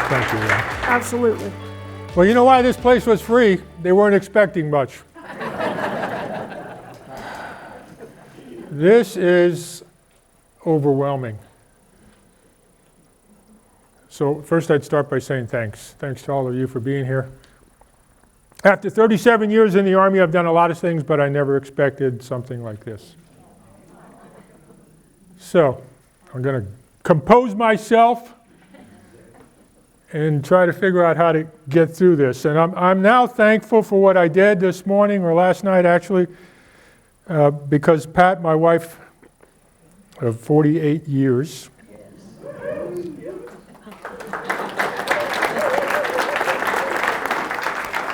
Thank you, Ron. Absolutely. Well, you know why this place was free? They weren't expecting much. This is overwhelming. So first I'd start by saying thanks. Thanks to all of you for being here. After 37 years in the Army, I've done a lot of things, but I never expected something like this. So I'm going to compose myself and try to figure out how to get through this. And I'm now thankful for what I did this morning, or last night actually, because Pat, my wife of 48 years,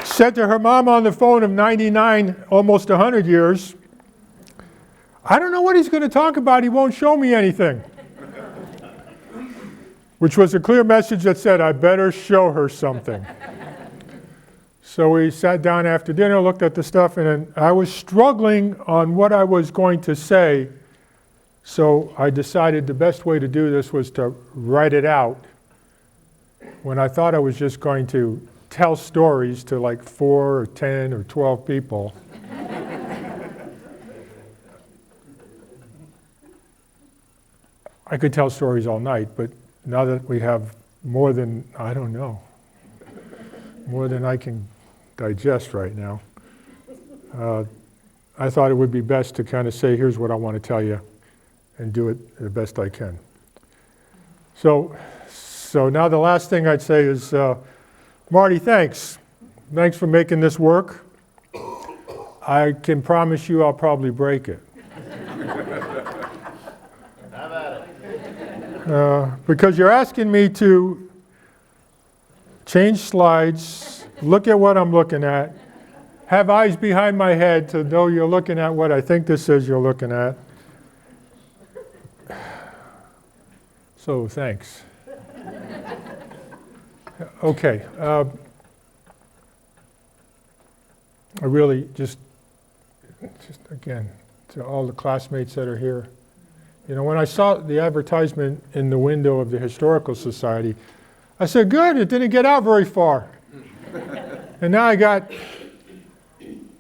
said to her mom on the phone of 99, almost 100 years, I don't know what he's going to talk about, he won't show me anything. Which was a clear message that said, I better show her something. So we sat down after dinner, looked at the stuff, and I was struggling on what I was going to say. So I decided the best way to do this was to write it out, when I thought I was just going to tell stories to like 4 or 10 or 12 people. I could tell stories all night, but now that we have more than, I don't know, more than I can digest right now, I thought it would be best to kind of say, here's what I want to tell you, and do it the best I can. So now the last thing I'd say is, Marty, thanks. Thanks for making this work. I can promise you I'll probably break it. Because you're asking me to change slides, look at what I'm looking at, have eyes behind my head to know you're looking at what I think this is you're looking at. So thanks. Okay. I really just again, to all the classmates that are here, you know, when I saw the advertisement in the window of the Historical Society, I said, good, it didn't get out very far. And now I got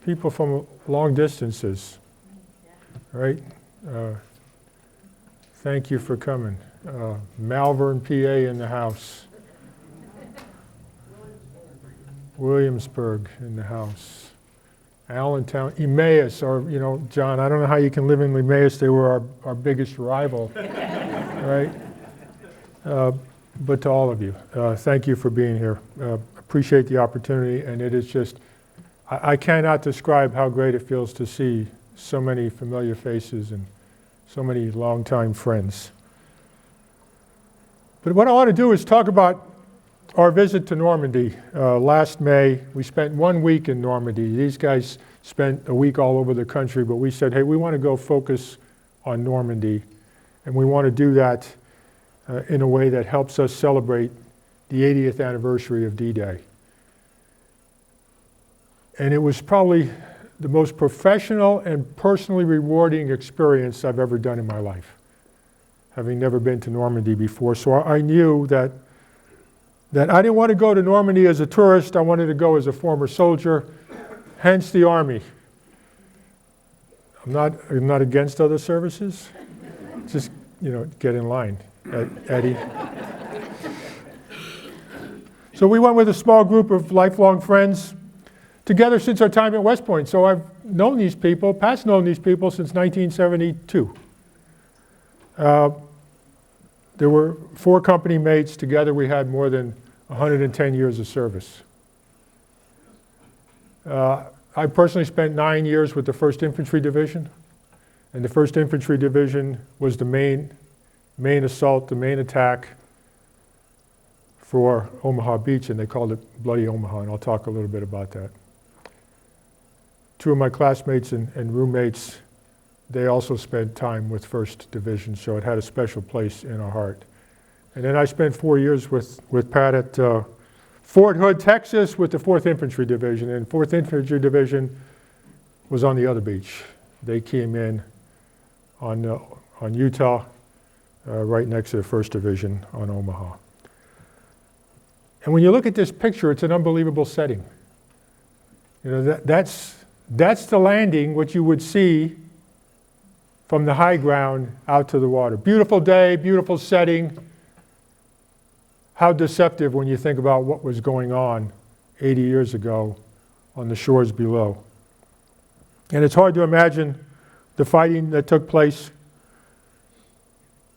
people from long distances, right? Thank you for coming. Malvern, PA in the house. Williamsburg in the house. Allentown, Emmaus, or, you know, John, I don't know how you can live in Emmaus. They were our biggest rival, right? But to all of you, thank you for being here. Appreciate the opportunity, and it is just, I cannot describe how great it feels to see so many familiar faces and so many longtime friends. But what I want to do is talk about our visit to Normandy. Last May, we spent 1 week in Normandy. These guys spent a week all over the country, but we said, hey, we want to go focus on Normandy, and we want to do that in a way that helps us celebrate the 80th anniversary of D-Day. And it was probably the most professional and personally rewarding experience I've ever done in my life, having never been to Normandy before. So I knew that I didn't want to go to Normandy as a tourist. I wanted to go as a former soldier, hence the Army. I'm not against other services. Just, you know, get in line, Eddie. So we went with a small group of lifelong friends together since our time at West Point. So I've known these people, Pat's known these people since 1972. There were 4 company mates. Together we had more than 110 years of service. I personally spent 9 years with the 1st Infantry Division. And the 1st Infantry Division was the main assault, the main attack for Omaha Beach, and they called it Bloody Omaha, and I'll talk a little bit about that. 2 of my classmates and roommates, they also spent time with 1st Division, so it had a special place in our heart. And then I spent 4 years with Pat at Fort Hood, Texas, with the 4th Infantry Division. And 4th Infantry Division was on the other beach. They came in on Utah, right next to the 1st Division on Omaha. And when you look at this picture, it's an unbelievable setting. You know, that's the landing, what you would see from the high ground out to the water. Beautiful day, beautiful setting. How deceptive when you think about what was going on 80 years ago on the shores below. And it's hard to imagine the fighting that took place.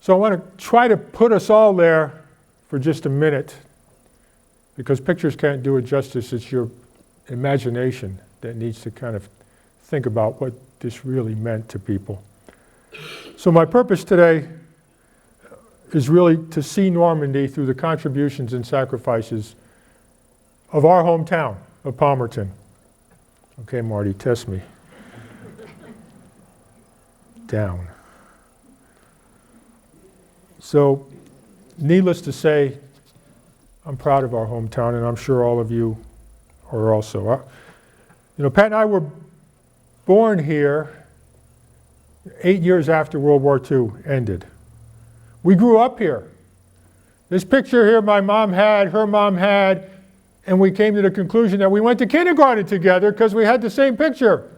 So I want to try to put us all there for just a minute, because pictures can't do it justice. It's your imagination that needs to kind of think about what this really meant to people. So my purpose today is really to see Normandy through the contributions and sacrifices of our hometown of Palmerton. Okay, Marty, test me. Down. So, needless to say, I'm proud of our hometown, and I'm sure all of you are also. You know, Pat and I were born here 8 years after World War II ended. We grew up here. This picture here my mom had, her mom had, and we came to the conclusion that we went to kindergarten together because we had the same picture.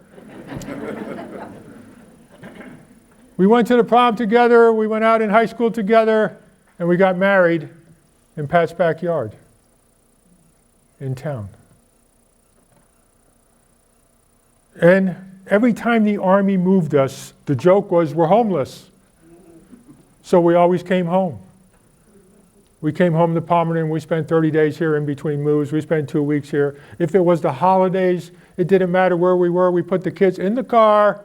We went to the prom together, we went out in high school together, and we got married in Pat's backyard in town. And every time the Army moved us, the joke was, we're homeless. So we always came home. We came home to Palmerton. We spent 30 days here in between moves. We spent 2 weeks here. If it was the holidays, it didn't matter where we were. We put the kids in the car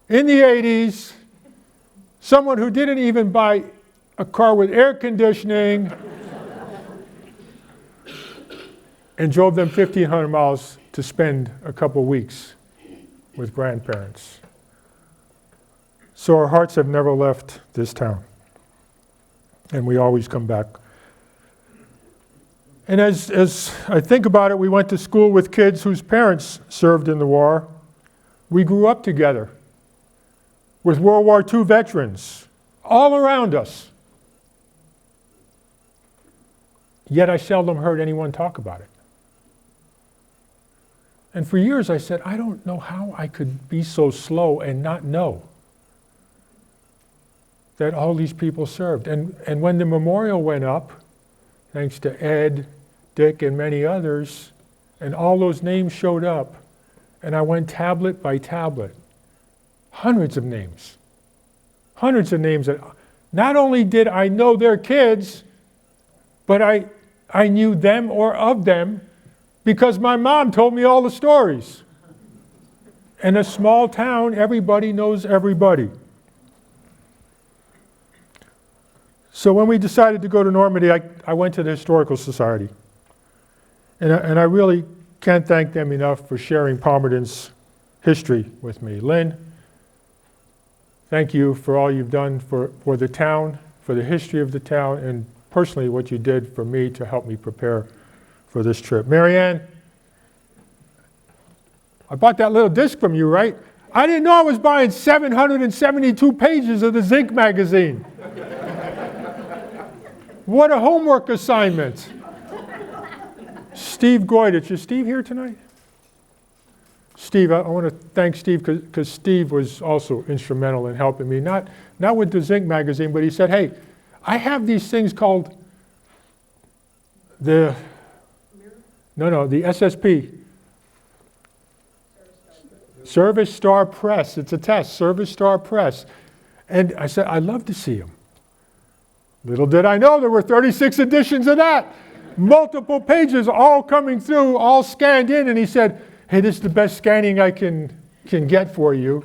in the 80s. Someone who didn't even buy a car with air conditioning and drove them 1,500 miles to spend a couple weeks with grandparents. So our hearts have never left this town, and we always come back. And as I think about it, we went to school with kids whose parents served in the war. We grew up together with World War II veterans all around us. Yet I seldom heard anyone talk about it. And for years I said, I don't know how I could be so slow and not know that all these people served. And when the memorial went up, thanks to Ed, Dick, and many others, and all those names showed up, and I went tablet by tablet, hundreds of names that not only did I know their kids, but I knew them or of them because my mom told me all the stories. In a small town, everybody knows everybody. So when we decided to go to Normandy, I went to the Historical Society. And I really can't thank them enough for sharing Palmerton's history with me. Lynn, thank you for all you've done for the town, for the history of the town, and personally what you did for me to help me prepare for this trip. Marianne, I bought that little disc from you, right? I didn't know I was buying 772 pages of the Zinc magazine. What a homework assignment. Steve Goydich. Is Steve here tonight? Steve, I want to thank Steve because Steve was also instrumental in helping me. Not with the Zinc magazine, but he said, hey, I have these things called the SSP. Service Star Press. It's a test, Service Star Press. And I said, I'd love to see them. Little did I know there were 36 editions of that. Multiple pages all coming through, all scanned in. And he said, hey, this is the best scanning I can get for you.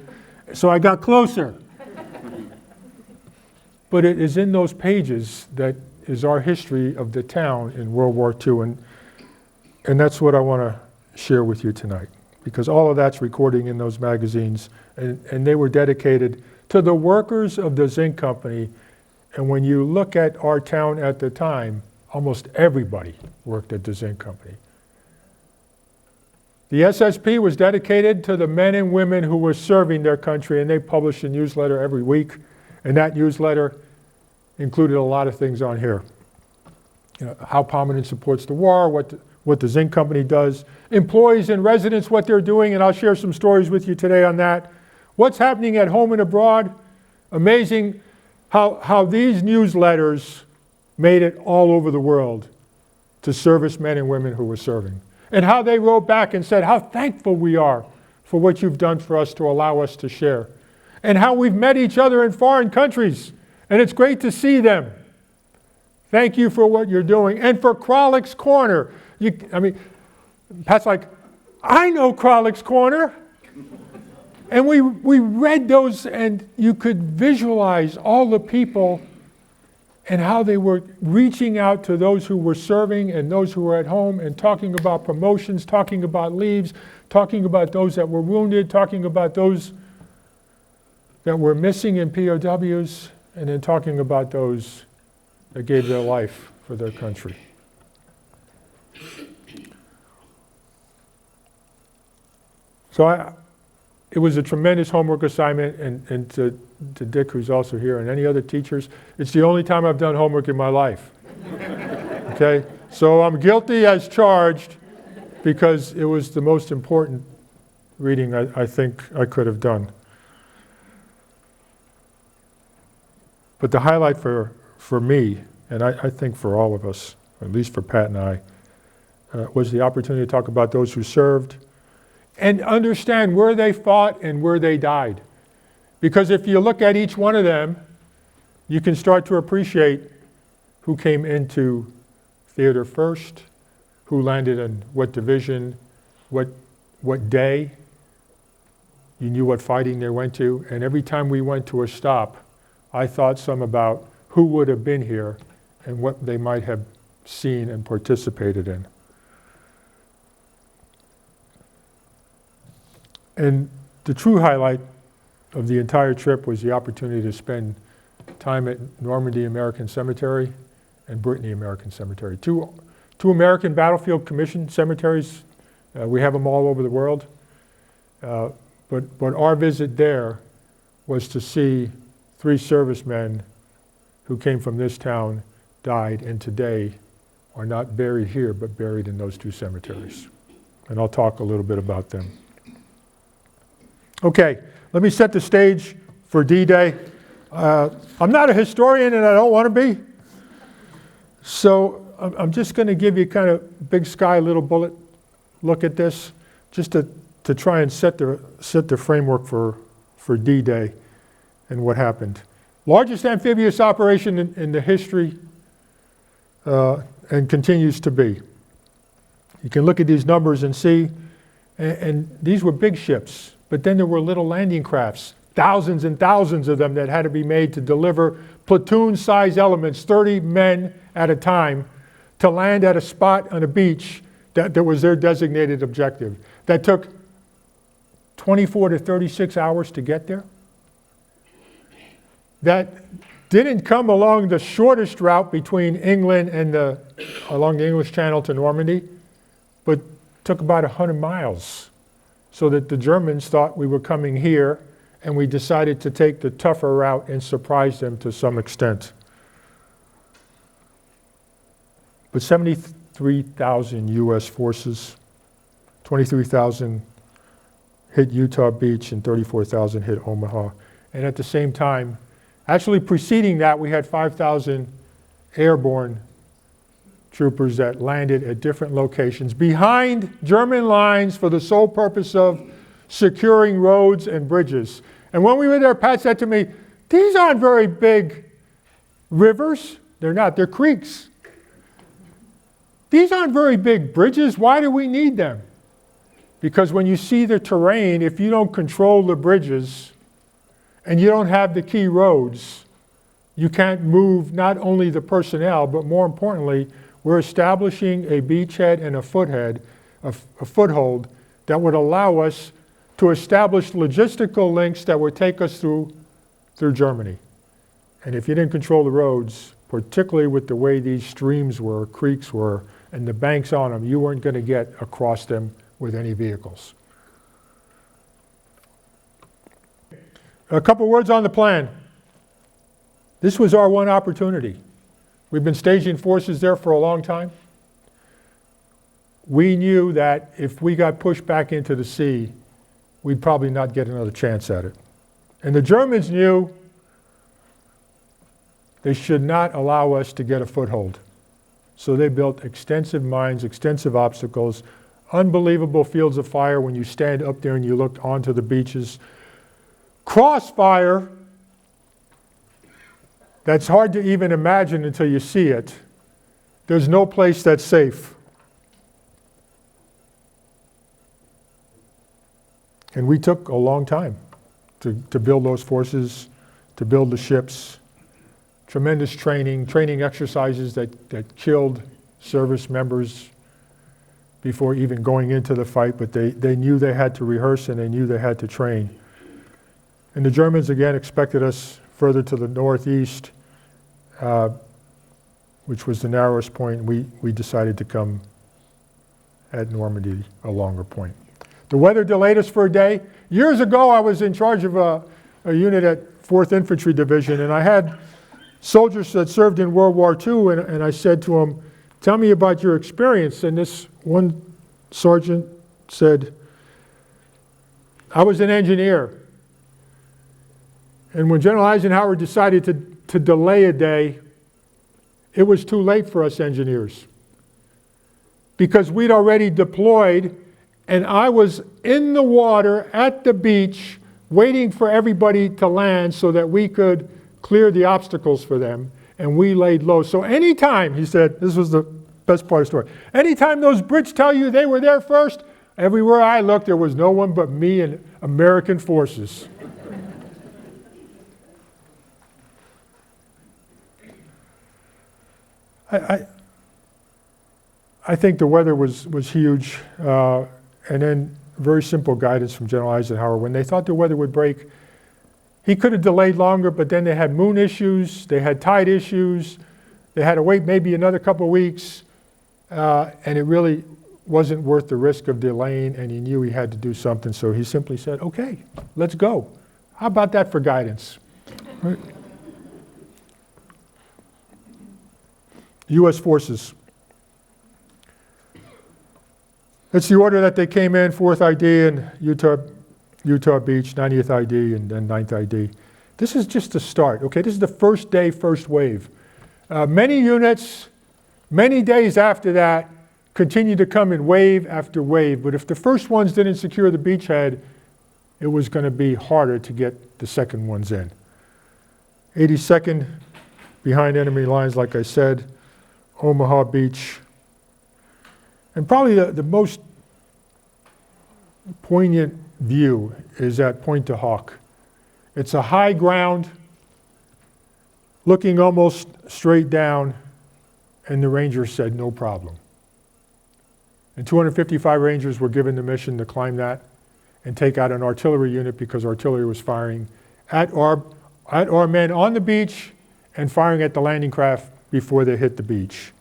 So I got closer. But it is in those pages that is our history of the town in World War II. And that's what I want to share with you tonight. Because all of that's recording in those magazines. And they were dedicated to the workers of the Zinc Company. And when you look at our town at the time, almost everybody worked at the Zinc Company. The SSP was dedicated to the men and women who were serving their country, and they published a newsletter every week. And that newsletter included a lot of things on here. how Palmerton supports the war, what the zinc company does, employees and residents, what they're doing, and I'll share some stories with you today on that. What's happening at home and abroad? Amazing how these newsletters made it all over the world to servicemen and women who were serving. And how they wrote back and said how thankful we are for what you've done for us to allow us to share. And how we've met each other in foreign countries. And it's great to see them. Thank you for what you're doing. And for Kralik Corner. Pat's like, I know Kralik Corner. And we read those, and you could visualize all the people and how they were reaching out to those who were serving and those who were at home and talking about promotions, talking about leaves, talking about those that were wounded, talking about those that were missing in POWs, and then talking about those that gave their life for their country. So it was a tremendous homework assignment, and to Dick, who's also here, and any other teachers, it's the only time I've done homework in my life. Okay? So I'm guilty as charged because it was the most important reading I think I could have done. But the highlight for me, and I think for all of us, at least for Pat and I, was the opportunity to talk about those who served and understand where they fought and where they died. Because if you look at each one of them, you can start to appreciate who came into theater first, who landed in what division, what day. You knew what fighting they went to. And every time we went to a stop, I thought some about who would have been here and what they might have seen and participated in. And the true highlight of the entire trip was the opportunity to spend time at Normandy American Cemetery and Brittany American Cemetery. Two American Battlefield Commission cemeteries. We have them all over the world. But our visit there was to see 3 servicemen who came from this town died, and today are not buried here, but buried in those 2 cemeteries. And I'll talk a little bit about them. Okay, let me set the stage for D-Day. I'm not a historian, and I don't want to be. So I'm just going to give you kind of big sky, little bullet look at this, just to try and set the framework for D-Day and what happened. Largest amphibious operation in the history and continues to be. You can look at these numbers and see, and these were big ships, but then there were little landing crafts, thousands and thousands of them that had to be made to deliver platoon-size elements, 30 men at a time, to land at a spot on a beach that was their designated objective. That took 24 to 36 hours to get there. That didn't come along the shortest route between England and along the English Channel to Normandy, but took about 100 miles. So that the Germans thought we were coming here, and we decided to take the tougher route and surprise them to some extent. But 73,000 U.S. forces, 23,000 hit Utah Beach, and 34,000 hit Omaha. And at the same time, actually preceding that, we had 5,000 airborne troopers that landed at different locations behind German lines for the sole purpose of securing roads and bridges. And when we were there, Pat said to me, these aren't very big rivers. They're not, they're creeks. These aren't very big bridges. Why do we need them? Because when you see the terrain, if you don't control the bridges and you don't have the key roads, you can't move not only the personnel, but more importantly, we're establishing a beachhead and a foothold that would allow us to establish logistical links that would take us through Germany. And if you didn't control the roads, particularly with the way these streams were, creeks were, and the banks on them, you weren't going to get across them with any vehicles. A couple words on the plan. This was our one opportunity. We've been staging forces there for a long time. We knew that if we got pushed back into the sea, we'd probably not get another chance at it. And the Germans knew they should not allow us to get a foothold. So they built extensive mines, extensive obstacles, unbelievable fields of fire when you stand up there and you look onto the beaches. Crossfire, that's hard to even imagine until you see it. There's no place that's safe. And we took a long time to build those forces, to build the ships. Tremendous training exercises that killed service members before even going into the fight, but they knew they had to rehearse and they knew they had to train. And the Germans again expected us further to the northeast, which was the narrowest point. We decided to come at Normandy, a longer point. The weather delayed us for a day. Years ago, I was in charge of a unit at 4th Infantry Division, and I had soldiers that served in World War II, and I said to them, tell me about your experience. And this one sergeant said, I was an engineer. And when General Eisenhower decided to delay a day, it was too late for us engineers. Because we'd already deployed, and I was in the water at the beach waiting for everybody to land so that we could clear the obstacles for them, and we laid low. So anytime, he said, this was the best part of the story, anytime those Brits tell you they were there first, everywhere I looked, there was no one but me and American forces. I think the weather was huge, and then very simple guidance from General Eisenhower. When they thought the weather would break, he could have delayed longer, but then they had moon issues, they had tide issues, they had to wait maybe another couple of weeks, and it really wasn't worth the risk of delaying, and he knew he had to do something, so he simply said, okay, let's go. How about that for guidance? Right. U.S. forces. It's the order that they came in, 4th ID and Utah Beach, 90th ID, and then 9th ID. This is just the start, okay? This is the first day, first wave. Many units, many days after that, continued to come in wave after wave, but if the first ones didn't secure the beachhead, it was going to be harder to get the second ones in. 82nd, behind enemy lines, like I said, Omaha Beach. And probably the most poignant view is at Pointe du Hoc. It's a high ground, looking almost straight down, and the Rangers said no problem. And 255 Rangers were given the mission to climb that and take out an artillery unit because artillery was firing at our men on the beach and firing at the landing craft before they hit the beach.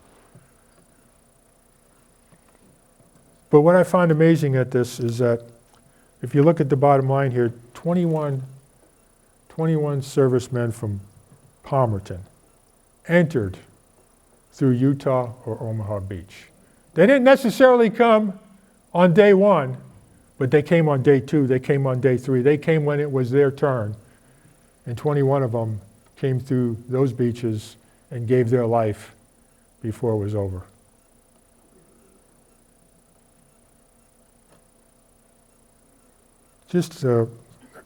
But what I find amazing at this is that if you look at the bottom line here, 21 servicemen from Palmerton entered through Utah or Omaha Beach. They didn't necessarily come on day one, but they came on day 2, they came on day 3, they came when it was their turn. And 21 of them came through those beaches and gave their life before it was over. Just a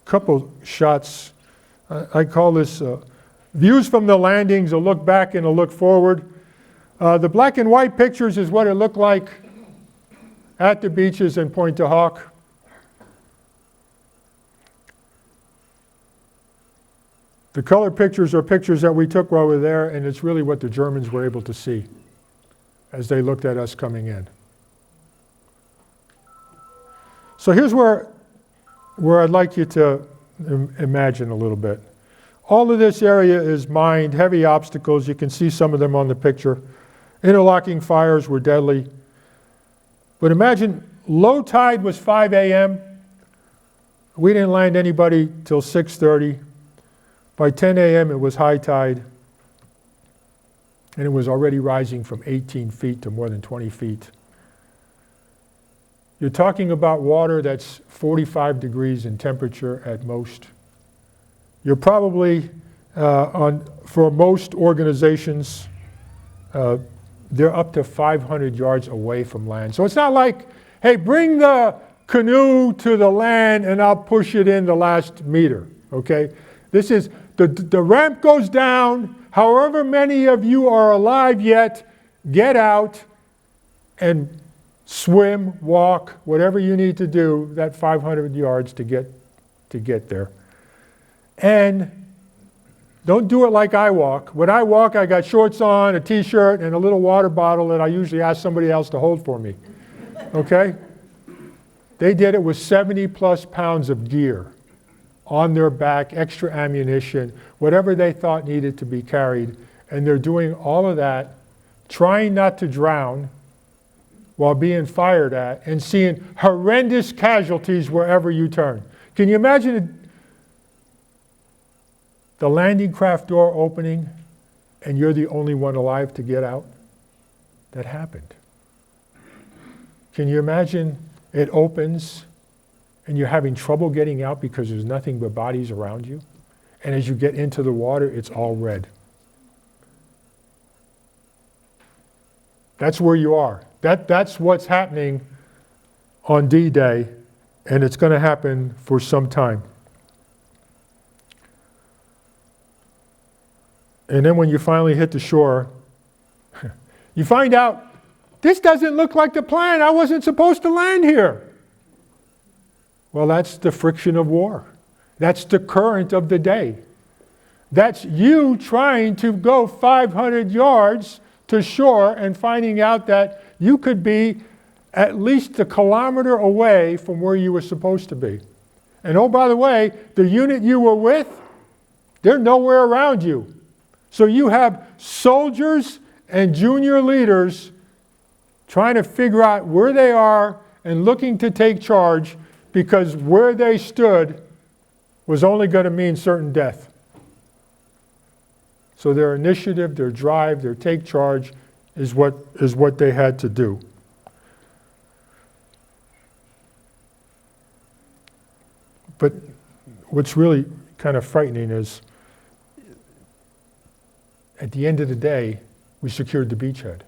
couple shots. I call this views from the landings, a look back and a look forward. The black and white pictures is what it looked like at the beaches in Pointe du Hoc. The color pictures are pictures that we took while we were there, and it's really what the Germans were able to see as they looked at us coming in. So here's where I'd like you to imagine a little bit. All of this area is mined, heavy obstacles. You can see some of them on the picture. Interlocking fires were deadly. But imagine low tide was 5 a.m. We didn't land anybody till 6:30. By 10 a.m. it was high tide. and it was already rising from 18 feet to more than 20 feet. You're talking about water that's 45 degrees in temperature at most. You're probably, for most organizations, they're up to 500 yards away from land. So it's not like, hey, bring the canoe to the land and I'll push it in the last meter, okay? This is, the ramp goes down, however many of you are alive yet, get out and swim, walk, whatever you need to do, that 500 yards to get there. And don't do it like I walk. When I walk, I got shorts on, a t-shirt, and a little water bottle that I usually ask somebody else to hold for me, okay? They did it with 70 plus pounds of gear on their back, extra ammunition, whatever they thought needed to be carried. And they're doing all of that, trying not to drown while being fired at and seeing horrendous casualties wherever you turn. Can you imagine the landing craft door opening and you're the only one alive to get out? That happened. Can you imagine it opens and you're having trouble getting out because there's nothing but bodies around you? And as you get into the water, it's all red. That's where you are. That's what's happening on D-Day, and it's going to happen for some time. And then when you finally hit the shore, you find out, this doesn't look like the plan. I wasn't supposed to land here. Well, that's the friction of war. That's the current of the day. That's you trying to go 500 yards to shore and finding out that you could be at least a kilometer away from where you were supposed to be. And oh, by the way, the unit you were with, they're nowhere around you. So you have soldiers and junior leaders trying to figure out where they are and looking to take charge, because where they stood was only going to mean certain death. So their initiative, their drive, their take charge is what they had to do. But what's really kind of frightening is, at the end of the day, we secured the beachhead.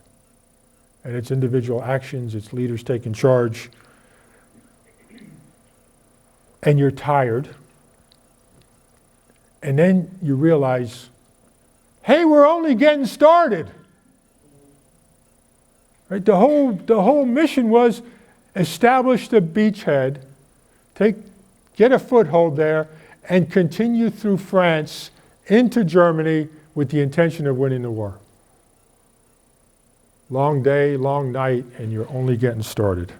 And it's individual actions, it's leaders taking charge. And you're tired. And then you realize, hey, we're only getting started. Right? The whole mission was establish the beachhead, get a foothold there, and continue through France into Germany with the intention of winning the war. Long day, long night, and you're only getting started.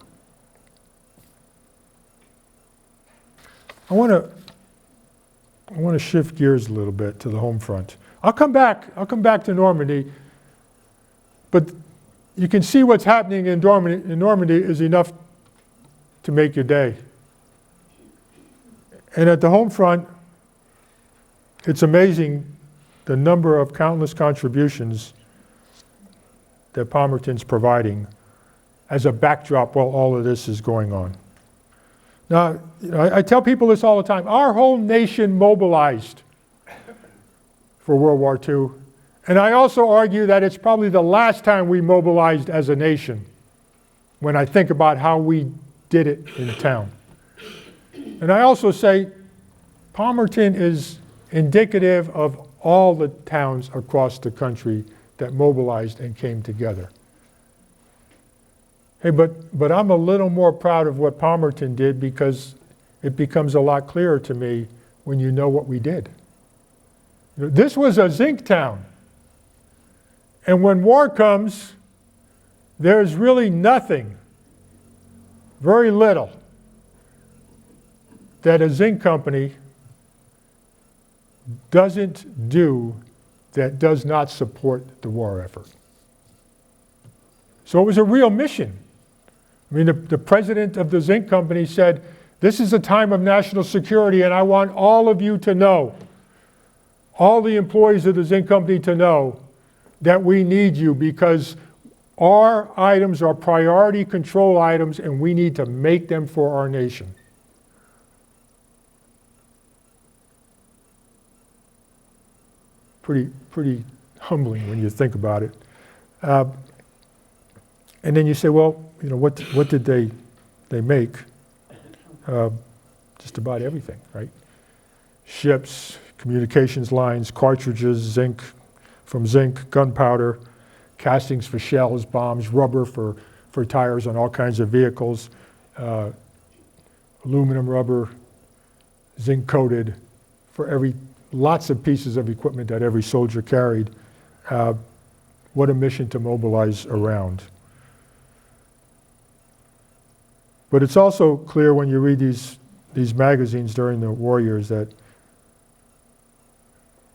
I want to shift gears a little bit to the home front. I'll come back to Normandy, but you can see what's happening in Normandy is enough to make your day. And at the home front, it's amazing the number of countless contributions that Palmerton's providing as a backdrop while all of this is going on. Now, I tell people this all the time. Our whole nation mobilized for World War II. And I also argue that it's probably the last time we mobilized as a nation when I think about how we did it in town. And I also say Palmerton is indicative of all the towns across the country that mobilized and came together. Hey, but I'm a little more proud of what Palmerton did, because it becomes a lot clearer to me when you know what we did. This was a zinc town. And when war comes, there's really nothing, very little, that a zinc company doesn't do that does not support the war effort. So it was a real mission. I mean, the president of the zinc company said, this is a time of national security, and I want all of you to know, all the employees of the zinc company to know, that we need you because our items are priority control items and we need to make them for our nation. Pretty humbling when you think about it. And then you say, well, what did they make? Just about everything, right? Ships, communications lines, cartridges, zinc, gunpowder, castings for shells, bombs, rubber for tires on all kinds of vehicles, aluminum rubber, zinc coated for lots of pieces of equipment that every soldier carried. What a mission to mobilize around. But it's also clear when you read these magazines during the war years that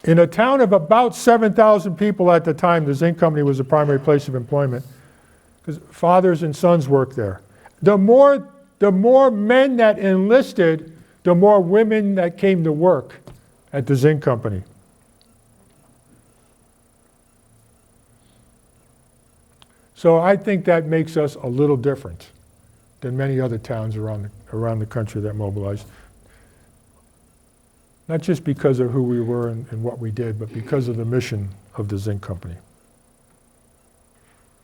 in a town of about 7,000 people at the time, the zinc company was the primary place of employment, because fathers and sons worked there. The more men that enlisted, the more women that came to work at the zinc company. So I think that makes us a little different than many other towns around the country that mobilized. Not just because of who we were and what we did, but because of the mission of the zinc company.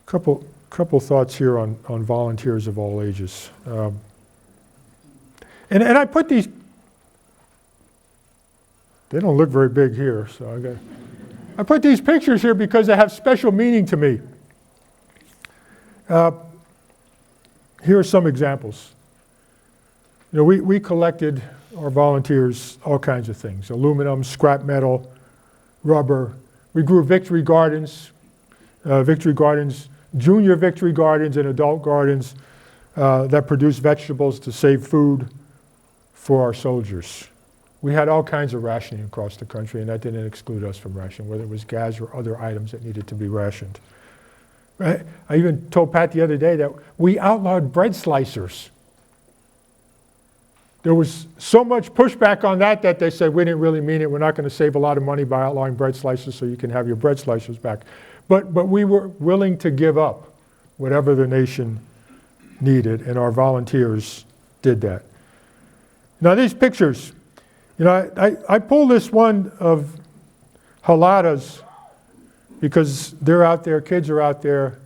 Couple thoughts here on volunteers of all ages. And I put these, they don't look very big here, so I put these pictures here because they have special meaning to me. Here are some examples. We collected, our volunteers, all kinds of things. Aluminum, scrap metal, rubber. We grew victory gardens, junior victory gardens and adult gardens that produce vegetables to save food for our soldiers. We had all kinds of rationing across the country, and that didn't exclude us from rationing, whether it was gas or other items that needed to be rationed. I even told Pat the other day that we outlawed bread slicers. There was so much pushback on that they said, we didn't really mean it. We're not going to save a lot of money by outlawing bread slicers so you can have your bread slicers back. But we were willing to give up whatever the nation needed, and our volunteers did that. Now these pictures, I pulled this one of haladas because they're out there, kids are out there,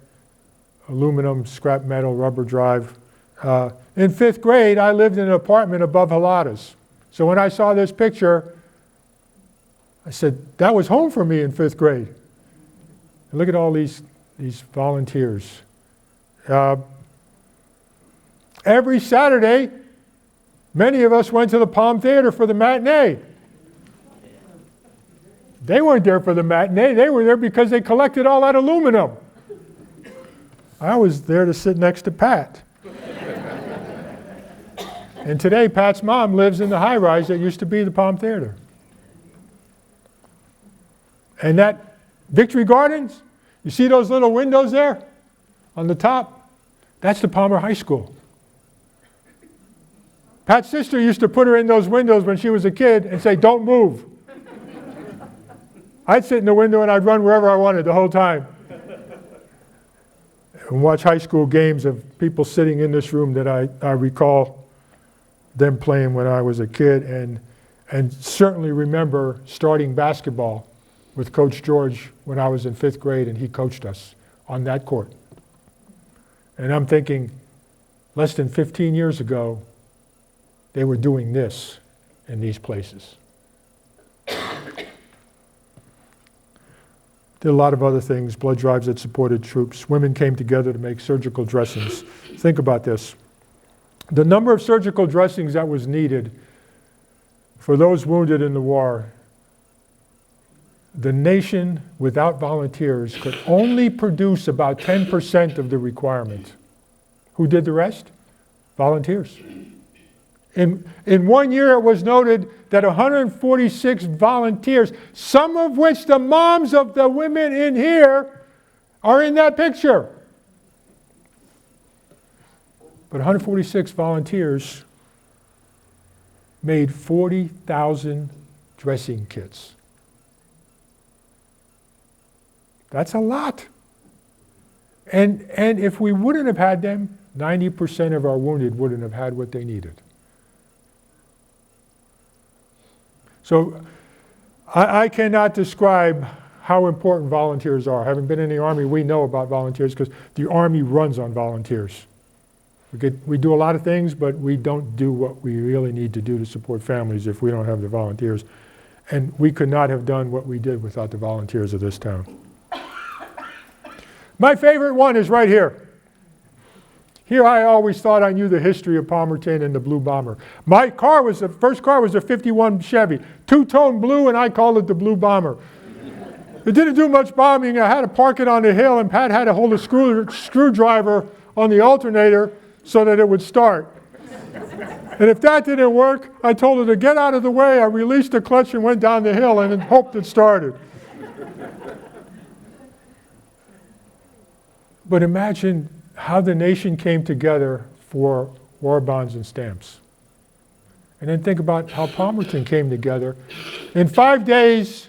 aluminum, scrap metal, rubber drive. In 5th grade, I lived in an apartment above haladas. So when I saw this picture, I said, that was home for me in 5th grade. And look at all these volunteers. Every Saturday, many of us went to the Palm Theater for the matinee. They weren't there for the matinee. They were there because they collected all that aluminum. I was there to sit next to Pat. And today, Pat's mom lives in the high-rise that used to be the Palm Theater. And that Victory Gardens, you see those little windows there on the top? That's the Palmer High School. Pat's sister used to put her in those windows when she was a kid and say, don't move. I'd sit in the window and I'd run wherever I wanted the whole time. And watch high school games of people sitting in this room that I recall them playing when I was a kid, and certainly remember starting basketball with Coach George when I was in 5th grade and he coached us on that court. And I'm thinking, less than 15 years ago, they were doing this in these places. Did a lot of other things, blood drives that supported troops. Women came together to make surgical dressings. Think about this. The number of surgical dressings that was needed for those wounded in the war, the nation without volunteers could only produce about 10% of the requirement. Who did the rest? Volunteers. In 1 year, it was noted that 146 volunteers, some of which the moms of the women in here are in that picture. But 146 volunteers made 40,000 dressing kits. That's a lot. And if we wouldn't have had them, 90% of our wounded wouldn't have had what they needed. So I cannot describe how important volunteers are. Having been in the Army, we know about volunteers because the Army runs on volunteers. We do a lot of things, but we don't do what we really need to do to support families if we don't have the volunteers. And we could not have done what we did without the volunteers of this town. My favorite one is right here. Here I always thought I knew the history of Palmerton and the Blue Bomber. My car was, the first car was a 51 Chevy, two-tone blue, and I called it the Blue Bomber. It didn't do much bombing. I had to park it on the hill, and Pat had to hold a screwdriver on the alternator so that it would start. And if that didn't work, I told her to get out of the way. I released the clutch and went down the hill and hoped it started. But imagine how the nation came together for war bonds and stamps. And then think about how Palmerton came together. In 5 days,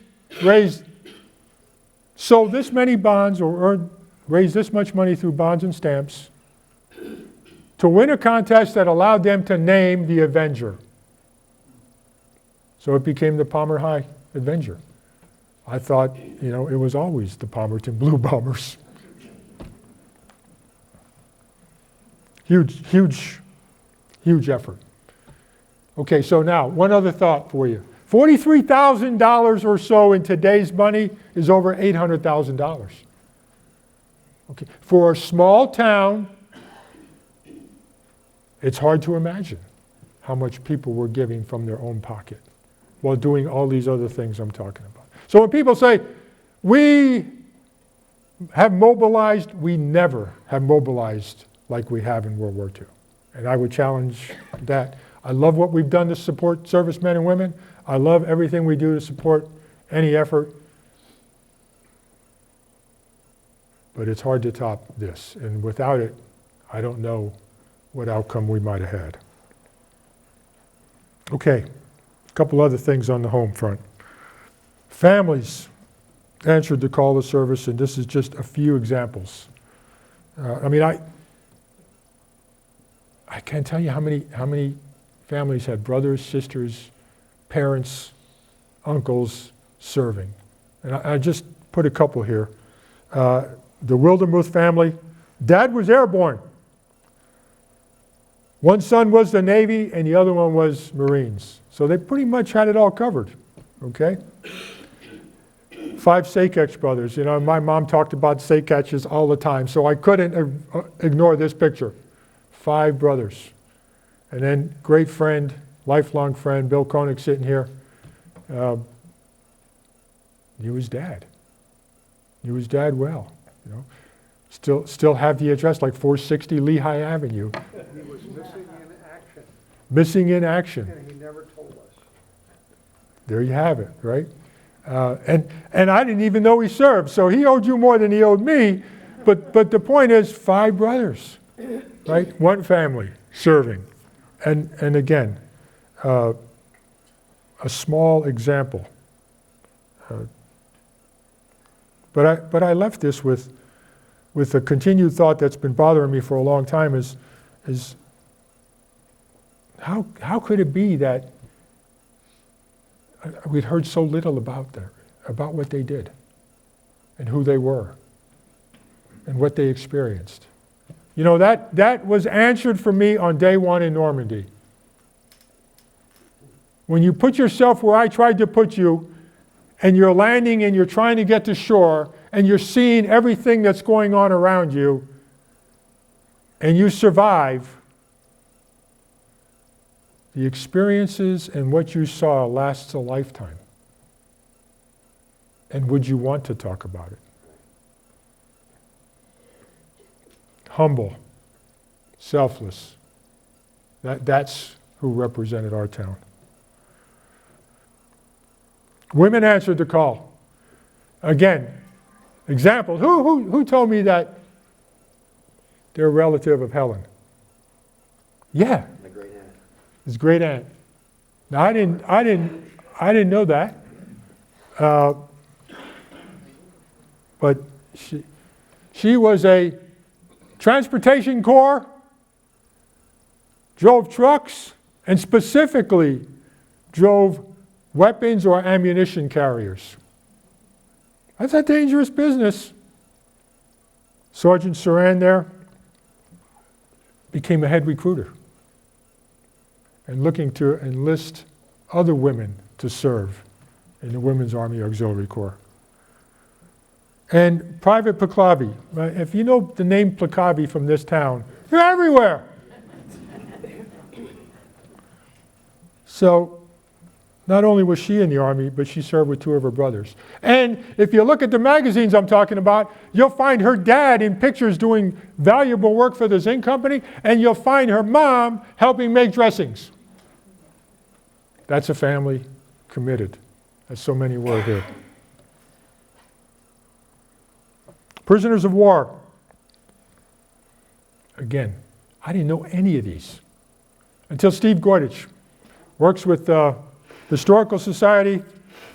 sold this many bonds or raised this much money through bonds and stamps to win a contest that allowed them to name the Avenger. So it became the Palmer High Avenger. I thought, it was always the Palmerton Blue Bombers. Huge, huge, huge effort. Okay, so now, one other thought for you. $43,000 or so in today's money is over $800,000. Okay, for a small town, it's hard to imagine how much people were giving from their own pocket while doing all these other things I'm talking about. So when people say, we have mobilized, we never have mobilized like we have in World War II. And I would challenge that. I love what we've done to support servicemen and women. I love everything we do to support any effort. But it's hard to top this. And without it, I don't know what outcome we might have had. Okay, a couple other things on the home front. Families answered the call to service, and this is just a few examples. I can't tell you how many families had brothers, sisters, parents, uncles serving. And I just put a couple here. The Wildermuth family, Dad was airborne. One son was the Navy and the other one was Marines. So they pretty much had it all covered, okay? 5 Saketch brothers. My mom talked about Saketches all the time, so I couldn't ignore this picture. 5 brothers. And then great friend, lifelong friend, Bill Koenig sitting here. Knew his dad. Knew his dad well. Still have the address, like 460 Lehigh Avenue. He was missing in action. Missing in action. And he never told us. There you have it, right? And I didn't even know he served, so he owed you more than he owed me. But the point is, 5 brothers, right? One family serving. And again, a small example. But I left this with a continued thought that's been bothering me for a long time is how could it be that we'd heard so little about what they did and who they were and what they experienced. That was answered for me on day 1 in Normandy. When you put yourself where I tried to put you, and you're landing and you're trying to get to shore, and you're seeing everything that's going on around you, and you survive, the experiences and what you saw lasts a lifetime. And would you want to talk about it? Humble, selfless. That's who represented our town. Women answered the call. Again, example. Who told me that they're a relative of Helen? Yeah. My great aunt. His great aunt. Now I didn't know that. But She was a transportation corps, drove trucks, and specifically drove weapons or ammunition carriers. That's a dangerous business. Sergeant Saran there became a head recruiter and looking to enlist other women to serve in the Women's Army Auxiliary Corps. And Private Pahlavi, if you know the name Pahlavi from this town, you're everywhere. So not only was she in the Army, but she served with two of her brothers. And if you look at the magazines I'm talking about, you'll find her dad in pictures doing valuable work for the zinc company, and you'll find her mom helping make dressings. That's a family committed, as so many were here. Prisoners of war. Again, I didn't know any of these until Steve Goydich works with Historical Society.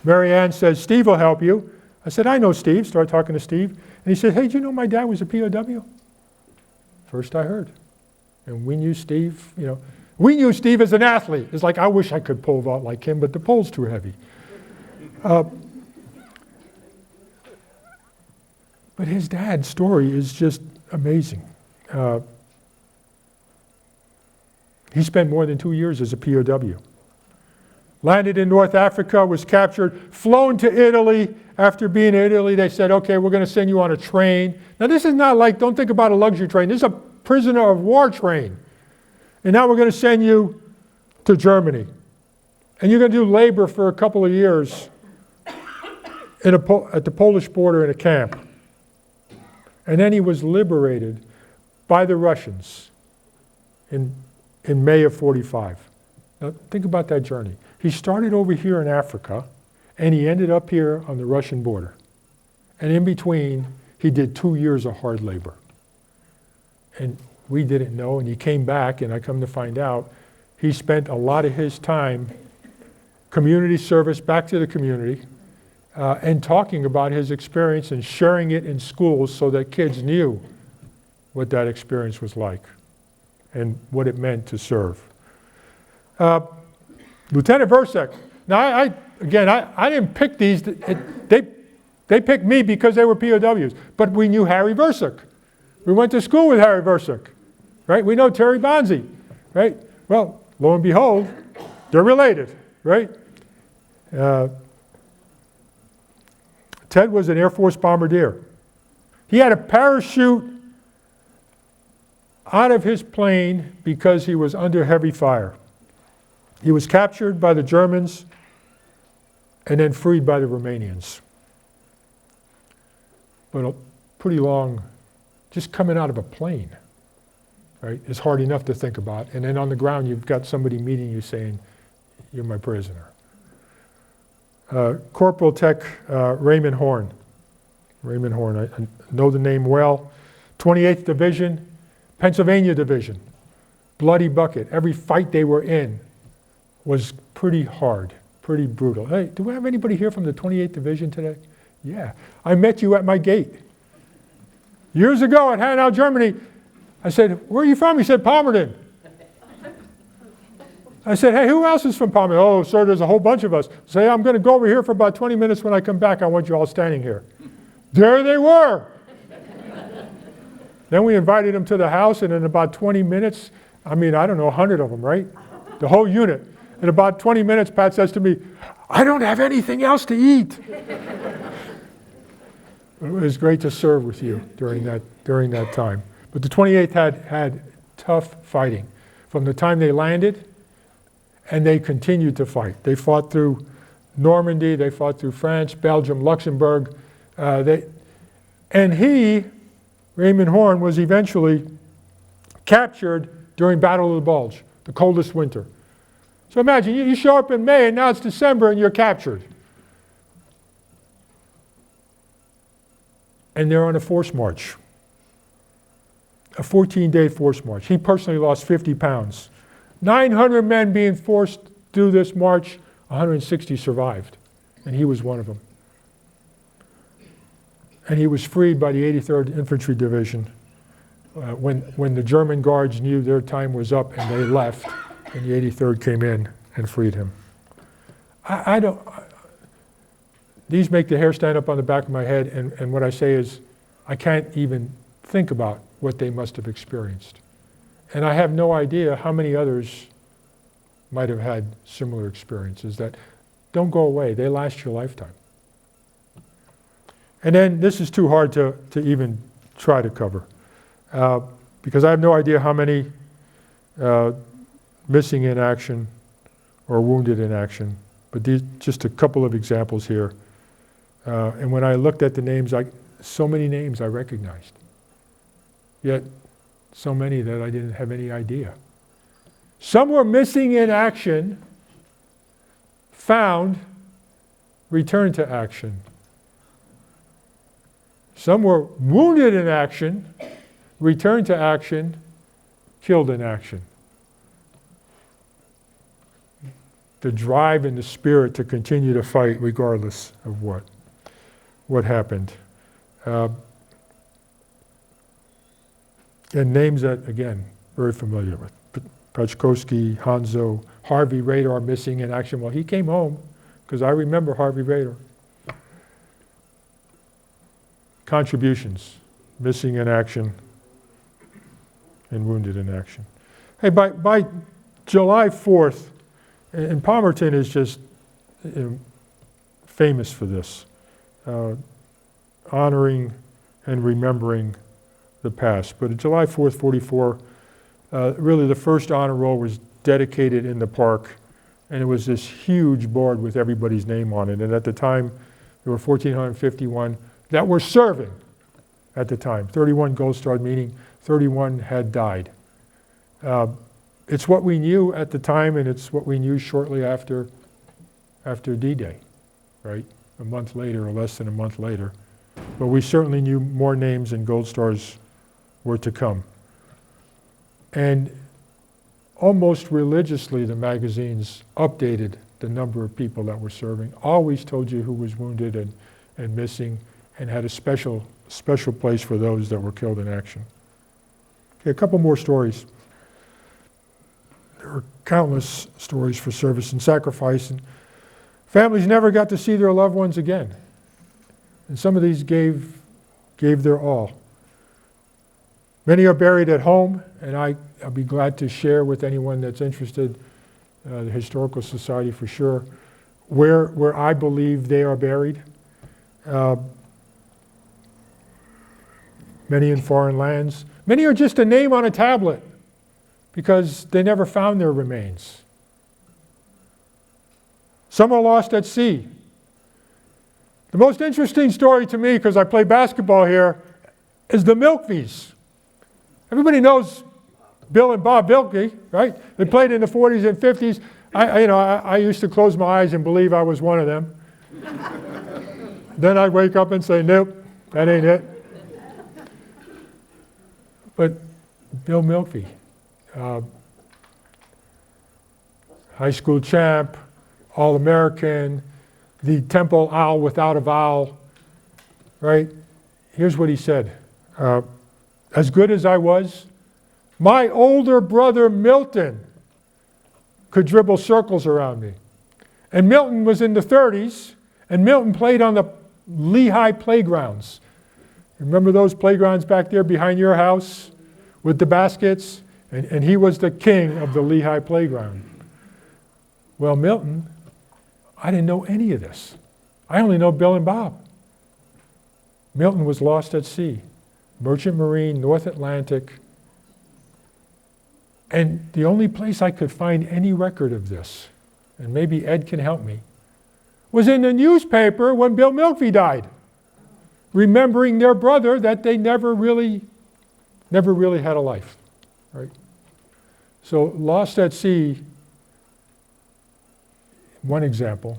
Mary Ann says, Steve will help you. I said, I know Steve. Started talking to Steve. And he said, hey, do you know my dad was a POW? First I heard. And we knew Steve, we knew Steve as an athlete. It's like, I wish I could pole vault like him, but the pole's too heavy. But his dad's story is just amazing. He spent more than 2 years as a POW. Landed in North Africa, was captured, flown to Italy. After being in Italy, they said, okay, we're going to send you on a train. Now this is not like, don't think about a luxury train. This is a prisoner of war train. And now we're going to send you to Germany. And you're going to do labor for a couple of years at the Polish border in a camp. And then he was liberated by the Russians in May of 45. Now think about that journey. He started over here in Africa, and he ended up here on the Russian border. And in between, he did 2 years of hard labor. And we didn't know, and he came back, and I come to find out, he spent a lot of his time community service, back to the community, and talking about his experience and sharing it in schools so that kids knew what that experience was like and what it meant to serve. Lieutenant Versek. Now, I didn't pick these. They picked me because they were POWs. But we knew Harry Versek. We went to school with Harry Versek, right? We know Terry Bonzi, right? Well, lo and behold, they're related, right? Ted was an Air Force bombardier. He had a parachute out of his plane because he was under heavy fire. He was captured by the Germans and then freed by the Romanians. But a pretty long, just coming out of a plane, right, is hard enough to think about. And then on the ground, you've got somebody meeting you saying, you're my prisoner. Corporal Tech Raymond Horn. Raymond Horn, I know the name well. 28th Division, Pennsylvania Division. Bloody bucket. Every fight they were in was pretty hard, pretty brutal. Hey, do we have anybody here from the 28th Division today? Yeah. I met you at my gate. Years ago at Hanau, Germany, I said, where are you from? He said, Palmerton. I said, hey, who else is from Palmerton? Oh, sir, there's a whole bunch of us. Say, I'm going to go over here for about 20 minutes. When I come back, I want you all standing here. There they were. Then we invited them to the house, and in about 20 minutes, I don't know, 100 of them, right? The whole unit. In about 20 minutes, Pat says to me, I don't have anything else to eat. It was great to serve with you during that time. But the 28th had tough fighting. From the time they landed, and they continued to fight. They fought through Normandy, they fought through France, Belgium, Luxembourg. And he, Raymond Horn, was eventually captured during Battle of the Bulge, the coldest winter. So imagine, you show up in May and now it's December and you're captured. And they're on a force march, a 14-day force march. He personally lost 50 pounds. 900 men being forced through this march, 160 survived, and he was one of them. and he was freed by the 83rd Infantry Division when the German guards knew their time was up and they left, and the 83rd came in and freed him. These make the hair stand up on the back of my head, and what I say is, I can't even think about what they must have experienced. And I have no idea how many others might have had similar experiences that don't go away. They last your lifetime. And then this is too hard to even try to cover because I have no idea how many missing in action or wounded in action, but these just a couple of examples here. And when I looked at the names, so many names I recognized, yet so many that I didn't have any idea. Some were missing in action, found, returned to action. Some were wounded in action, returned to action, killed in action. The drive and the spirit to continue to fight regardless of what happened. And names that, again, very familiar with. Pachkowski, Hanzo, Harvey Radar missing in action. Well, he came home, because I remember Harvey Radar. Contributions, missing in action and wounded in action. Hey, by July 4th, and Palmerton is just famous for this, honoring and remembering the past. But July 4th, 44, really the first honor roll was dedicated in the park, and it was this huge board with everybody's name on it. And at the time, there were 1,451 that were serving at the time. 31 Gold Star, meaning 31 had died. It's what we knew at the time, and it's what we knew shortly after D-Day, right? A month later, or less than a month later. But we certainly knew more names and Gold Stars were to come. And almost religiously, the magazines updated the number of people that were serving, always told you who was wounded and missing, and had a special place for those that were killed in action. Okay, a couple more stories. There are countless stories for service and sacrifice, and families never got to see their loved ones again. And some of these gave their all. Many are buried at home, and I'll be glad to share with anyone that's interested, the Historical Society for sure, where I believe they are buried. Many in foreign lands. Many are just a name on a tablet because they never found their remains. Some are lost at sea. The most interesting story to me, because I play basketball here, is the Milkvies. Everybody knows Bill and Bob Bilkey, right? They played in the 40s and 50s. I used to close my eyes and believe I was one of them. Then I'd wake up and say, nope, that ain't it. But Bill Milkey, high school champ, All-American, the Temple owl without a vowel, right? Here's what he said. As good as I was, my older brother Milton could dribble circles around me. And Milton was in the 30s, and Milton played on the Lehigh playgrounds. Remember those playgrounds back there behind your house with the baskets? And he was the king of the Lehigh playground. Well, Milton, I didn't know any of this. I only know Bill and Bob. Milton was lost at sea. Merchant Marine, North Atlantic. And the only place I could find any record of this, and maybe Ed can help me, was in the newspaper when Bill Milkey died, remembering their brother that they never really had a life, right? So lost at sea, one example,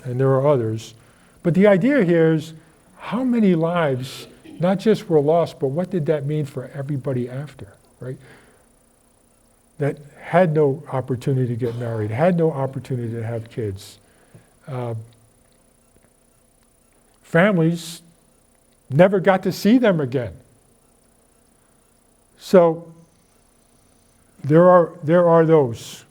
and there are others. But the idea here is how many lives not just were lost, but what did that mean for everybody after, right? That had no opportunity to get married, had no opportunity to have kids. Families Never got to see them again. So there are those.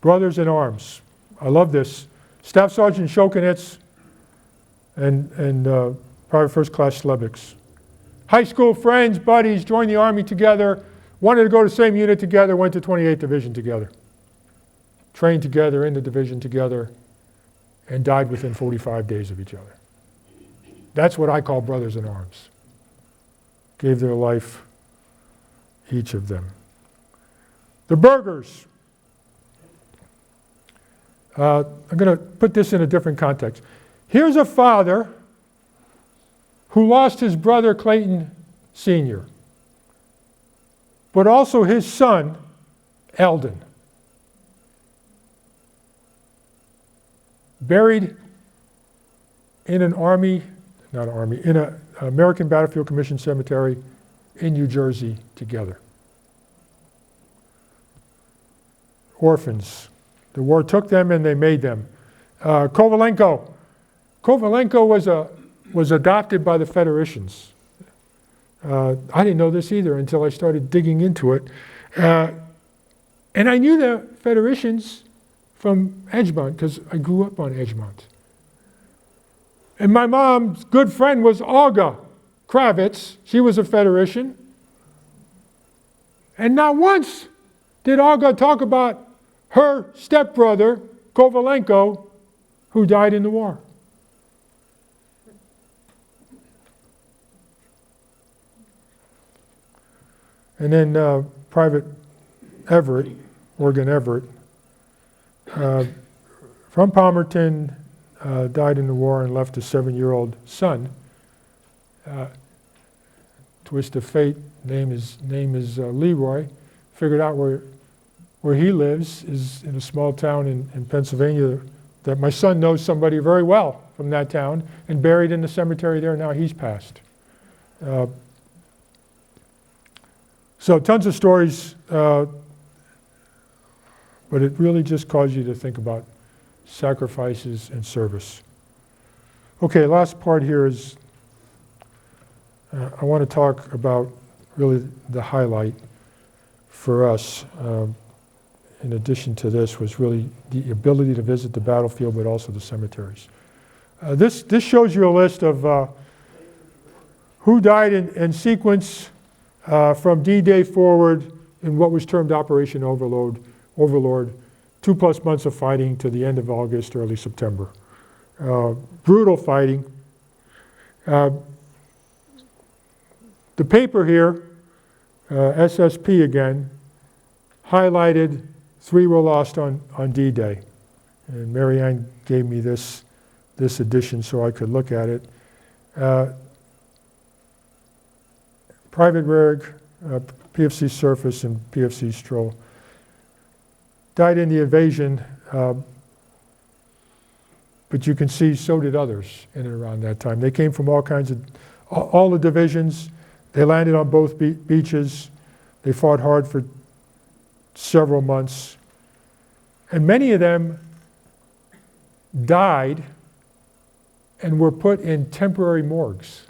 Brothers in arms. I love this. Staff Sergeant Shokinitz and Private First Class Slebix. High school friends, buddies, joined the Army together, wanted to go to the same unit together, went to 28th Division together. Trained together, in the division together, and died within 45 days of each other. That's what I call brothers in arms. Gave their life, each of them. The Burgers. I'm going to put this in a different context. Here's a father who lost his brother Clayton Sr., but also his son, Eldon. Buried in an in an American Battlefield Commission cemetery in New Jersey together. Orphans. The war took them and they made them. Kovalenko. Kovalenko was adopted by the Federations. I didn't know this either until I started digging into it. And I knew the Federations from Edgemont because I grew up on Edgemont. And my mom's good friend was Olga Kravitz. She was a Federation. And not once did Olga talk about her stepbrother, Kovalenko, who died in the war. And then Private Everett, Morgan Everett, from Palmerton, died in the war and left a 7-year-old son. Twist of fate, name is Leroy. Figured out where he lives is in a small town in Pennsylvania that my son knows somebody very well from that town, and buried in the cemetery there. Now he's passed. So tons of stories, but it really just caused you to think about sacrifices and service. Okay, last part here is I want to talk about really the highlight for us, in addition to this, was really the ability to visit the battlefield, but also the cemeteries. This shows you a list of who died in sequence from D-Day forward in what was termed Operation Overlord, 2+ months of fighting to the end of August, early September. Brutal fighting. The paper here, SSP again, highlighted 3 were lost on D-Day. And Mary Ann gave me this edition so I could look at it. Private Rig, PFC Surface, and PFC Stroll died in the invasion, but you can see so did others in and around that time. They came from all kinds of, all the divisions. They landed on both beaches. They fought hard for several months. And many of them died and were put in temporary morgues.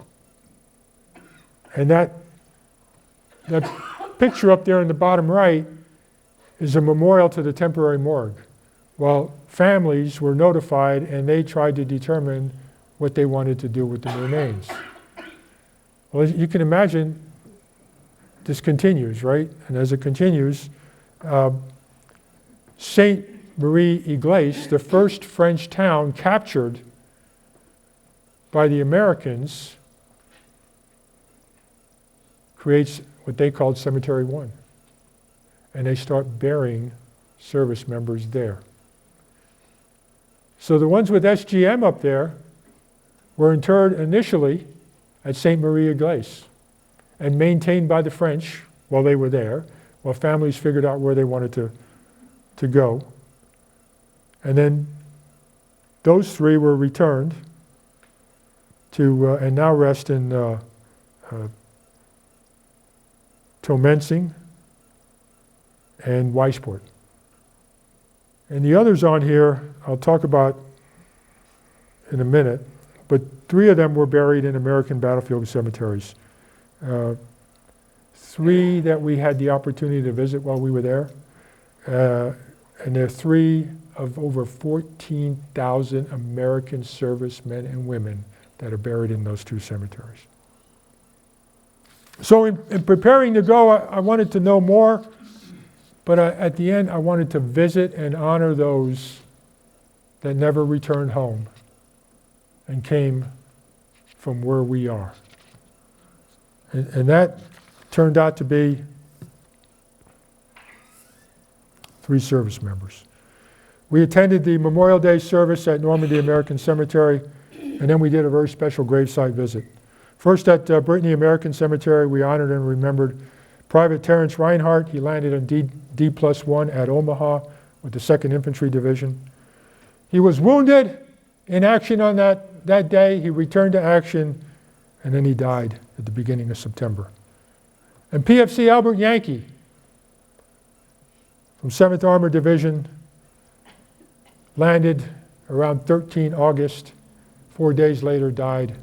And that picture up there in the bottom right is a memorial to the temporary morgue. Well, families were notified and they tried to determine what they wanted to do with the remains. Well, you can imagine this continues, right? And as it continues, Saint Marie-Iglesia, the first French town captured by the Americans, creates what they called Cemetery 1. And they start burying service members there. So the ones with SGM up there were interred initially at Saint Marie-Iglesia and maintained by the French while they were there, while families figured out where they wanted to go. And then those 3 were returned to, and now rest in Tomensing and Weisport. And the others on here, I'll talk about in a minute, but 3 of them were buried in American battlefield cemeteries. 3 that we had the opportunity to visit while we were there. And they're 3 of over 14,000 American servicemen and women that are buried in those 2 cemeteries. So in preparing to go, I wanted to know more, but at the end I wanted to visit and honor those that never returned home and came from where we are. And that turned out to be 3 service members. We attended the Memorial Day service at Normandy American Cemetery, and then we did a very special gravesite visit. First at Brittany American Cemetery, we honored and remembered Private Terrence Reinhardt. He landed on D+1 at Omaha with the 2nd Infantry Division. He was wounded in action on that day. He returned to action, and then he died at the beginning of September. And PFC Albert Yankee from 7th Armored Division landed around 13 August. 4 days later died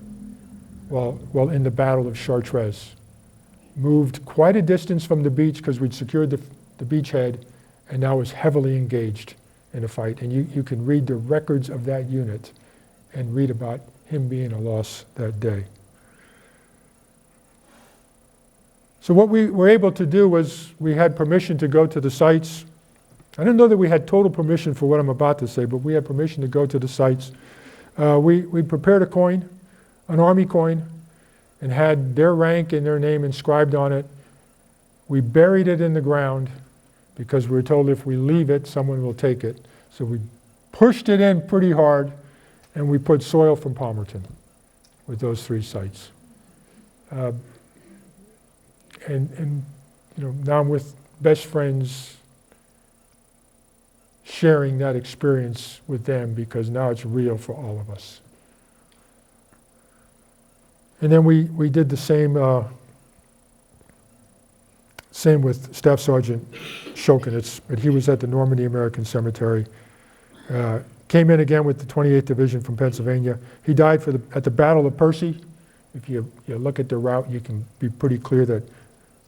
while in the Battle of Chartres. Moved quite a distance from the beach because we'd secured the beachhead, and now is heavily engaged in a fight. And you can read the records of that unit and read about him being a loss that day. So what we were able to do was we had permission to go to the sites. I don't know that we had total permission for what I'm about to say, but we had permission to go to the sites. We prepared a coin, an Army coin, and had their rank and their name inscribed on it. We buried it in the ground because we were told if we leave it, someone will take it. So we pushed it in pretty hard, and we put soil from Palmerton with those 3 sites. And you know, now I'm with best friends sharing that experience with them because now it's real for all of us. And then we did the same with Staff Sergeant Shokin. But he was at the Normandy American Cemetery. Came in again with the 28th Division from Pennsylvania. He died at the Battle of Percy. If you look at the route, you can be pretty clear that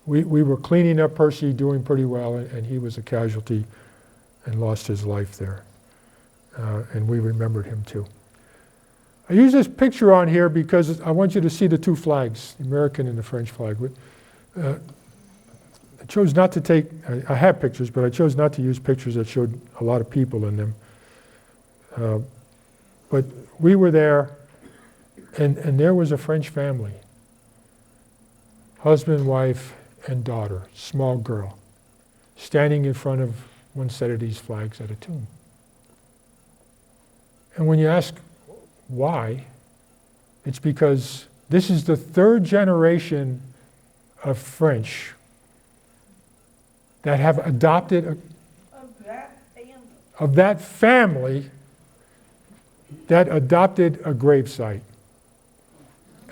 we were cleaning up Percy, doing pretty well, and he was a casualty and lost his life there. And we remembered him too. I use this picture on here because I want you to see the 2 flags, the American and the French flag. I chose not to take, I have pictures, but I chose not to use pictures that showed a lot of people in them. But we were there, and there was a French family. Husband, wife, and daughter, small girl, standing in front of one set of these flags at a tomb. And when you ask why, it's because this is the 3rd generation of French that have adopted of that family that adopted a gravesite.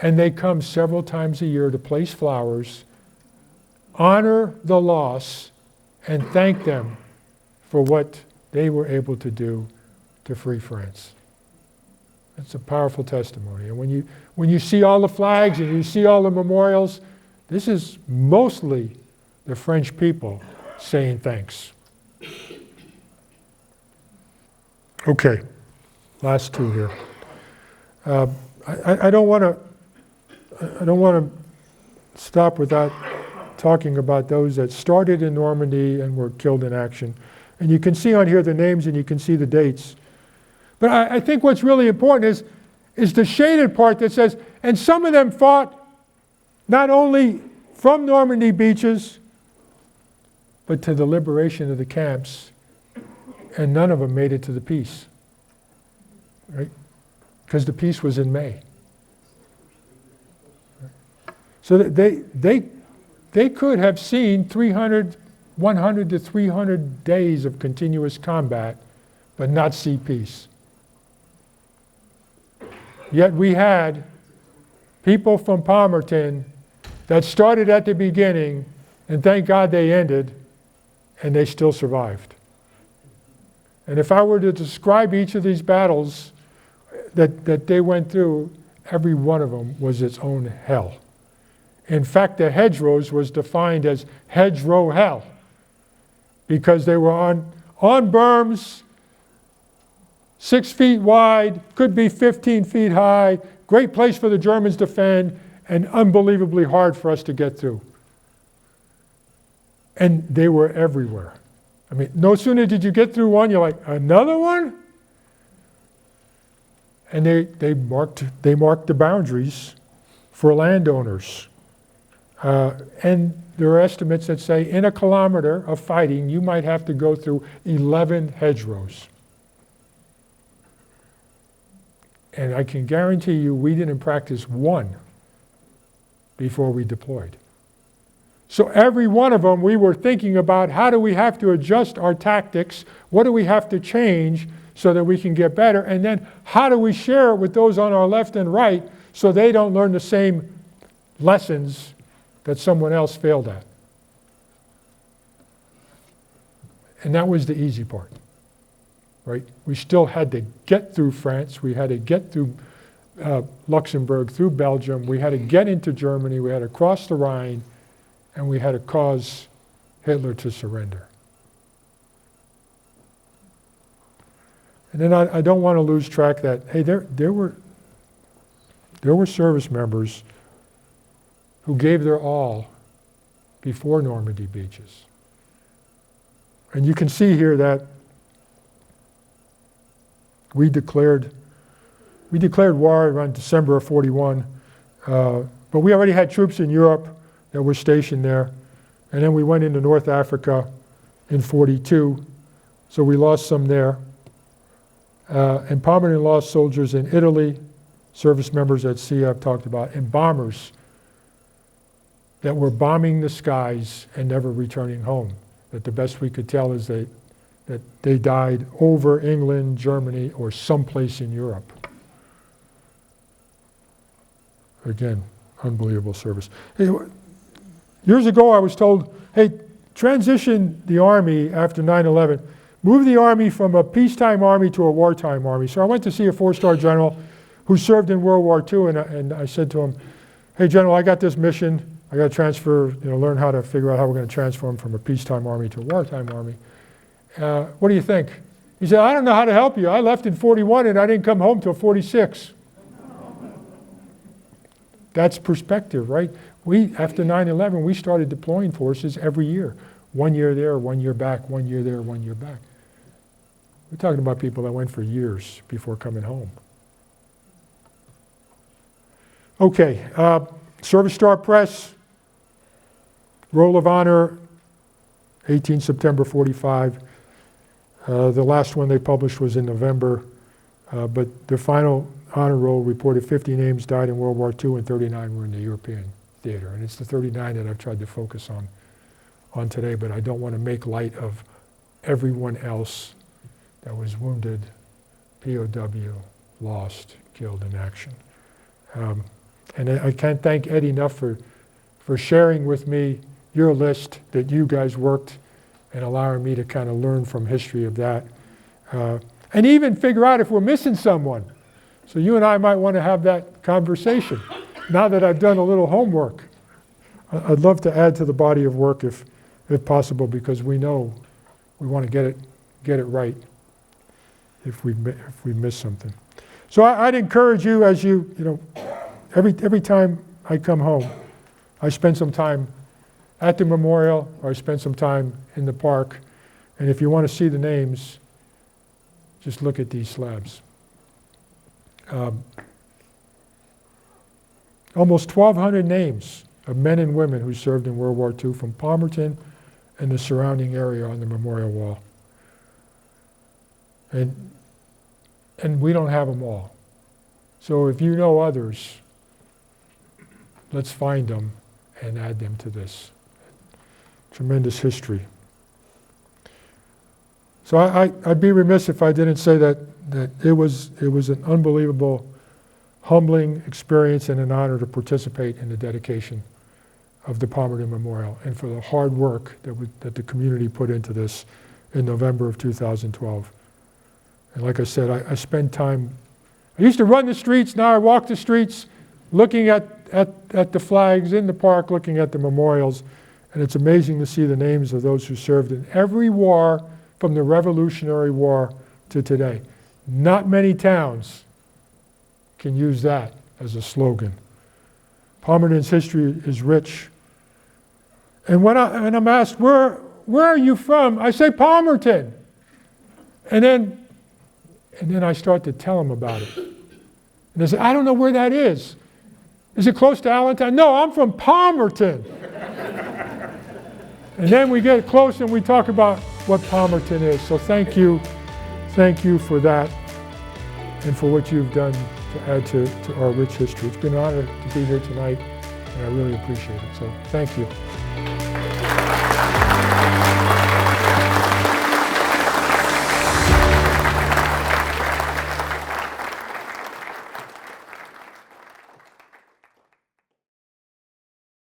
And they come several times a year to place flowers, honor the loss, and thank them for what they were able to do to free France. It's a powerful testimony. And when you see all the flags and you see all the memorials, this is mostly the French people saying thanks. Okay, last 2 here. I don't want to stop without talking about those that started in Normandy and were killed in action. And you can see on here the names and you can see the dates. But I think what's really important is the shaded part that says, and some of them fought not only from Normandy beaches, but to the liberation of the camps, and none of them made it to the peace, right? Because the peace was in May. So they could have seen 100 to 300 days of continuous combat, but not see peace. Yet we had people from Palmerton that started at the beginning, and thank God they ended, and they still survived. And if I were to describe each of these battles, that they went through, every one of them was its own hell. In fact, the hedgerows was defined as hedgerow hell because they were on berms, 6 feet wide, could be 15 feet high, great place for the Germans to defend, and unbelievably hard for us to get through. And they were everywhere. I mean, no sooner did you get through one, you're like, another one? And they marked the boundaries for landowners. And there are estimates that say in a kilometer of fighting, you might have to go through 11 hedgerows. And I can guarantee you we didn't practice one before we deployed. So every one of them we were thinking about how do we have to adjust our tactics, what do we have to change so that we can get better, and then how do we share it with those on our left and right so they don't learn the same lessons that someone else failed at. And that was the easy part, right? We still had to get through France, we had to get through Luxembourg, through Belgium, we had to get into Germany, we had to cross the Rhine, and we had to cause Hitler to surrender. And then I don't want to lose track that, hey, there were service members who gave their all before Normandy beaches. And you can see here that we declared war around December of 41, but we already had troops in Europe that were stationed there. And then we went into North Africa in 42, so we lost some there. And Palmerton lost soldiers in Italy, service members at sea I've talked about, and bombers that were bombing the skies and never returning home. That the best we could tell is that they died over England, Germany, or someplace in Europe. Again, unbelievable service. Hey, years ago I was told, hey, transition the Army after 9/11. Move the Army from a peacetime Army to a wartime Army. So I went to see a 4-star general who served in World War II, and I said to him, hey, General, I got this mission. I got to transfer, learn how to figure out how we're going to transform from a peacetime Army to a wartime Army. What do you think? He said, I don't know how to help you. I left in 41 and I didn't come home till 46. That's perspective, right? After 9/11, we started deploying forces every year. 1 year there, 1 year back, 1 year there, 1 year back. We're talking about people that went for years before coming home. Okay, Service Star Press, Roll of Honor, 18 September 45. The last one they published was in November, but the final honor roll reported 50 names died in World War II and 39 were in the European theater. And it's the 39 that I've tried to focus on today, but I don't want to make light of everyone else that was wounded, POW, lost, killed in action. And I can't thank Ed enough for sharing with me your list that you guys worked and allowing me to kind of learn from history of that. And even figure out if we're missing someone. So you and I might want to have that conversation now that I've done a little homework. I'd love to add to the body of work if possible, because we know we want to get it right if we miss something. So I'd encourage you, as every time I come home, I spend some time at the memorial or I spend some time in the park. And if you want to see the names, just look at these slabs. Almost 1,200 names of men and women who served in World War II from Palmerton and the surrounding area on the memorial wall. And we don't have them all. So if you know others, let's find them and add them to this. Tremendous history. So I'd be remiss if I didn't say that it was an unbelievable, humbling experience and an honor to participate in the dedication of the Palmerton Memorial and for the hard work that the community put into this in November of 2012. And like I said, I spend time I used to run the streets, now I walk the streets looking at the flags in the park, looking at the memorials, and it's amazing to see the names of those who served in every war from the Revolutionary War to today. Not many towns can use that as a slogan. Palmerton's history is rich. And when I'm asked, where are you from? I say Palmerton. And then I start to tell them about it. And they say, I don't know where that is. Is it close to Allentown? No, I'm from Palmerton. And then we get close and we talk about what Palmerton is. So thank you for that and for what you've done to add to our rich history. It's been an honor to be here tonight, and I really appreciate it. So thank you.